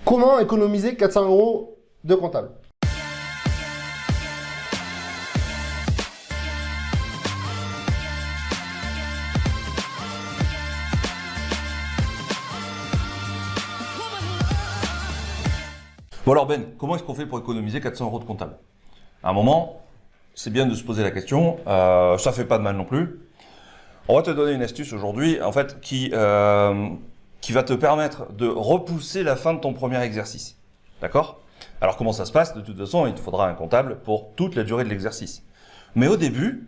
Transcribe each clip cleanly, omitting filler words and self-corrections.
Comment économiser 400 € de comptable? Bon alors Ben, comment est-ce qu'on fait pour économiser 400 € de comptable? À un moment, c'est bien de se poser la question, ça fait pas de mal non plus. On va te donner une astuce aujourd'hui, en fait, qui va te permettre de repousser la fin de ton premier exercice. D'accord? Alors comment ça se passe? De toute façon, il te faudra un comptable pour toute la durée de l'exercice. Mais au début,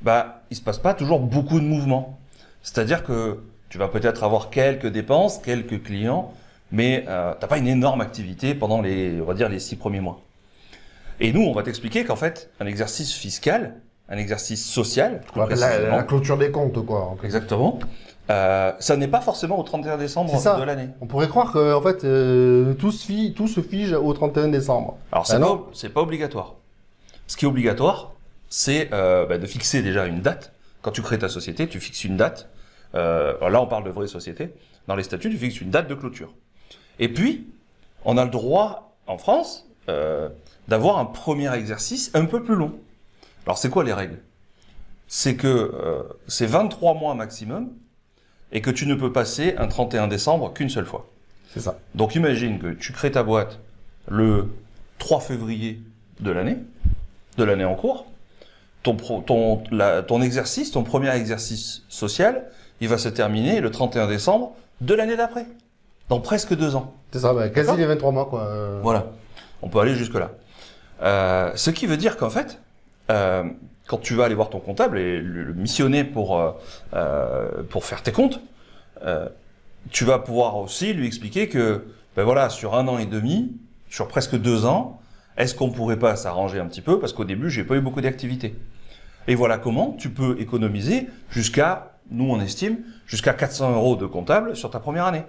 il se passe pas toujours beaucoup de mouvements. C'est-à-dire que tu vas peut-être avoir quelques dépenses, quelques clients, mais t'as pas une énorme activité pendant on va dire les 6 premiers mois. Et nous, on va t'expliquer qu'en fait, un exercice fiscal, un exercice social, La clôture des comptes, quoi. Exactement. Ça n'est pas forcément au 31 décembre de l'année. On pourrait croire que en fait, tout se fige au 31 décembre. Alors, c'est pas obligatoire. Ce qui est obligatoire, c'est de fixer déjà une date. Quand tu crées ta société, tu fixes une date. Là, on parle de vraie société. Dans les statuts, tu fixes une date de clôture. Et puis, on a le droit, en France, d'avoir un premier exercice un peu plus long. Alors, c'est quoi les règles? C'est que c'est 23 mois maximum et que tu ne peux passer un 31 décembre qu'une seule fois. C'est ça. Donc, imagine que tu crées ta boîte le 3 février de l'année en cours. Ton exercice, ton premier exercice social, il va se terminer le 31 décembre de l'année d'après. Dans presque 2 ans. C'est ça, quasi les 23 mois, quoi. Voilà. On peut aller jusque-là. Ce qui veut dire qu'en fait, quand tu vas aller voir ton comptable et le missionner pour faire tes comptes, tu vas pouvoir aussi lui expliquer que, sur 1 an et demi, sur presque 2 ans, est-ce qu'on pourrait pas s'arranger un petit peu? Parce qu'au début, j'ai pas eu beaucoup d'activité. Et voilà comment tu peux économiser nous on estime, jusqu'à 400 € de comptable sur ta première année.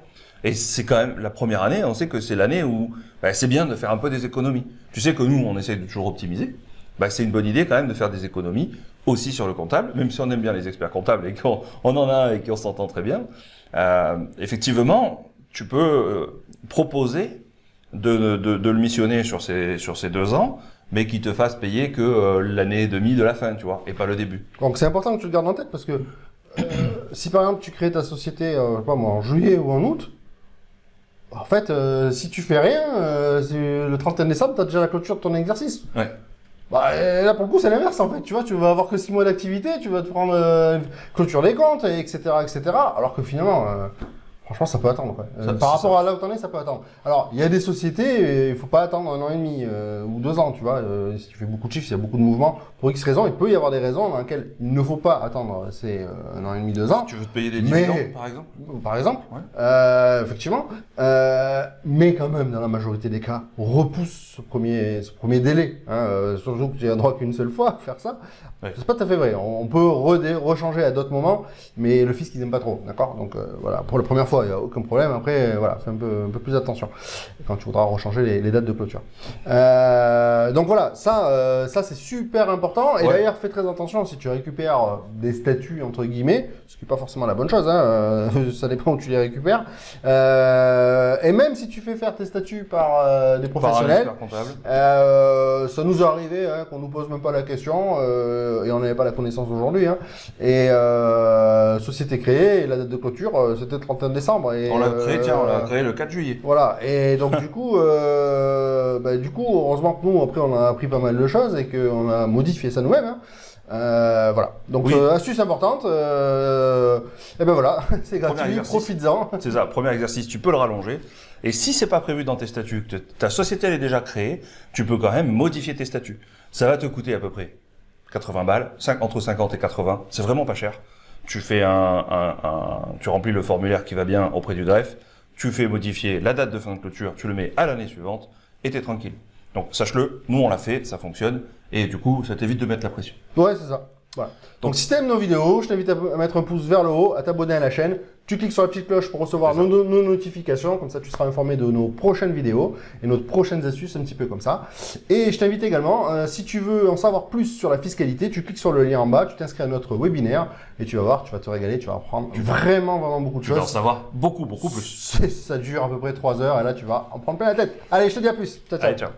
Et c'est quand même la première année, on sait que c'est l'année où c'est bien de faire un peu des économies. Tu sais que nous, on essaie de toujours optimiser. C'est une bonne idée quand même de faire des économies aussi sur le comptable, même si on aime bien les experts comptables et qu'on en a et qu'on s'entend très bien. Effectivement, tu peux proposer de le missionner sur ces 2 ans, mais qui te fasse payer que l'année et demie de la fin, tu vois, et pas le début. Donc c'est important que tu le gardes en tête parce que si par exemple tu crées ta société, je sais pas moi, en juillet ou en août, en fait, si tu fais rien, le 31 décembre, tu as déjà la clôture de ton exercice. Ouais. Là, pour le coup, c'est l'inverse, en fait. Tu vois, tu vas avoir que 6 mois d'activité, tu vas te prendre clôture des comptes, etc., etc. Alors que finalement, franchement, ça peut attendre. Par rapport à là où t'en es, ça peut attendre. Alors, il y a des sociétés, il faut pas attendre 1 an et demi ou 2 ans, tu vois. Si tu fais beaucoup de chiffres, il y a beaucoup de mouvements. Pour X raisons, il peut y avoir des raisons dans lesquelles il ne faut pas attendre 1 an et demi, 2 ans. Tu veux te payer des dividendes, par exemple? Par exemple, ouais. effectivement. Mais quand même, dans la majorité des cas, repousse ce premier délai. Surtout que tu as droit qu'une seule fois à faire ça. Ouais. C'est pas tout à fait vrai. On peut rechanger à d'autres moments, mais le fisc, ils n'aiment pas trop. D'accord? Donc, voilà. Pour la première fois, il n'y a aucun problème. Après, voilà, fais un peu plus attention quand tu voudras rechanger les dates de clôture. Donc voilà, ça c'est super important. Et d'ailleurs, fais très attention si tu récupères des statuts, entre guillemets, ce qui n'est pas forcément la bonne chose, ça dépend où tu les récupères. Et même si tu fais faire tes statuts par des professionnels, ça nous est arrivé qu'on nous pose même pas la question, et on n'avait pas la connaissance aujourd'hui. Et société créée, et la date de clôture, c'était le 31 décembre. Et, on l'a créé le 4 juillet. Voilà, et donc du coup, heureusement que nous, après, on a appris pas mal de choses et qu'on a modifié ça nous-mêmes. Voilà, donc astuce importante, et ben voilà, c'est gratuit, profites-en. C'est ça, premier exercice, tu peux le rallonger. Et si c'est pas prévu dans tes statuts, que ta société elle est déjà créée, tu peux quand même modifier tes statuts. Ça va te coûter à peu près 80 balles, entre 50 et 80, c'est vraiment pas cher. Tu fais tu remplis le formulaire qui va bien auprès du greffe, tu fais modifier la date de fin de clôture, tu le mets à l'année suivante et t'es tranquille. Donc sache-le, nous on l'a fait, ça fonctionne et du coup ça t'évite de mettre la pression. Ouais, c'est ça. Voilà. Donc si tu aimes nos vidéos, je t'invite à mettre un pouce vers le haut, à t'abonner à la chaîne. Tu cliques sur la petite cloche pour recevoir nos notifications, comme ça tu seras informé de nos prochaines vidéos et nos prochaines astuces, un petit peu comme ça. Et je t'invite également, si tu veux en savoir plus sur la fiscalité, tu cliques sur le lien en bas, tu t'inscris à notre webinaire et tu vas voir, tu vas te régaler, tu vas apprendre vraiment beaucoup de choses. Tu vas en savoir beaucoup plus. Ça dure à peu près 3 heures et là tu vas en prendre plein la tête. Allez, je te dis à plus. Ciao, ciao. Allez, ciao.